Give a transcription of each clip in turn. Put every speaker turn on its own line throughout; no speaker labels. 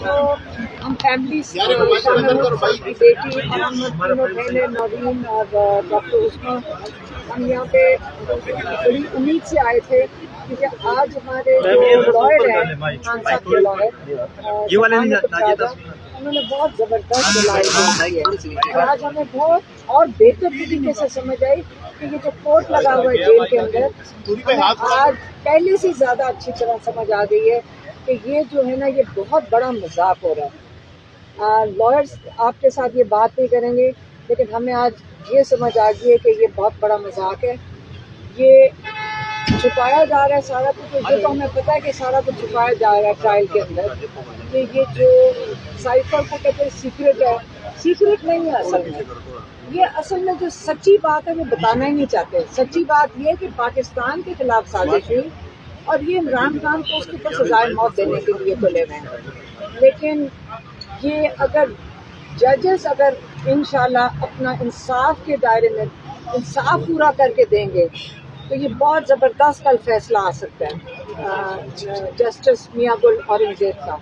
تو ہم فیملی شامل کی بیٹی تینوں بہنیں نوین اور ڈاکٹر عثمان، ہم یہاں پہ بڑی امید سے آئے تھے کیونکہ آج ہمارے جو لائر ہیں خان صاحب کے لائر انہوں نے بہت زبردست دلائل دی ہے، آج ہمیں بہت اور بہتر طریقے سے سمجھ آئی کہ یہ جو کوٹ لگا ہوا ہے جیل کے اندر، ہمیں آج پہلے سے زیادہ اچھی طرح سمجھ آ گئی ہے کہ یہ جو ہے نا یہ بہت بڑا مذاق ہو رہا ہے۔ لائرس آپ کے ساتھ یہ بات نہیں کریں گے، لیکن ہمیں آج یہ سمجھ آ گئی ہے کہ یہ بہت بڑا مذاق ہے، یہ چھپایا جا رہا ہے سارا کچھ، یہ تو ہمیں پتہ ہے کہ سارا کچھ چھپایا جا رہا ہے ٹرائل کے اندر، کہ یہ جو سائفر کو کہتے ہیں سیکرٹ ہے، سیکرٹ نہیں ہے اصل میں جو سچی بات ہے وہ بتانا ہی نہیں چاہتے۔ سچی بات یہ ہے کہ پاکستان کے خلاف سازش ہوئی اور یہ عمران خان کو اس کے اوپر سزائے موت دینے کے لیے تلے ہوئے ہیں، لیکن یہ اگر ججز اگر انشاءاللہ اپنا انصاف کے دائرے میں انصاف پورا کر کے دیں گے تو یہ بہت زبردست کل فیصلہ آ سکتا ہے جسٹس میاں گل اورنگزیب کا،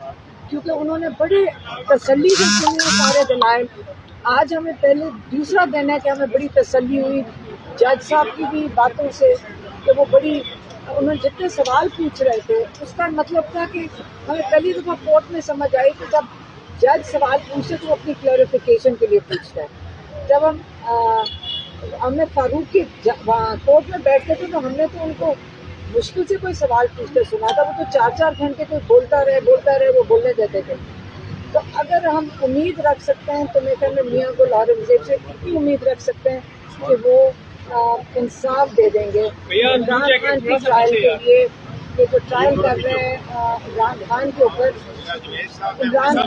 کیونکہ انہوں نے بڑے تسلی سے سنے سارے دلائل۔ آج ہمیں پہلے دوسرا دن ہے کہ ہمیں بڑی تسلی ہوئی جج صاحب کی بھی باتوں سے کہ وہ بڑی انہوں نے جتنے سوال پوچھ رہے تھے اس کا مطلب تھا کہ ہمیں پہلی دفعہ کورٹ میں سمجھ آئی کہ جب جج سوال پوچھتے تو وہ اپنی کلیریفیکیشن کے لیے پوچھتا ہے۔ جب ہم نے فاروق کی کورٹ میں بیٹھتے تھے تو ہم نے تو ان کو مشکل سے کوئی سوال پوچھتے سنا تھا، وہ تو 4 گھنٹے کوئی بولتا رہے وہ بولنے دیتے تھے۔ تو اگر ہم امید رکھ سکتے ہیں تو میں کہوں میاں گل اورنگزیب سے اتنی امید رکھ سکتے ہیں کہ وہ انصاف دے دیں گے عمران خان کی ٹرائل کے لیے، کہ جو ٹرائل کر رہے ہیں عمران خان کے اوپر، عمران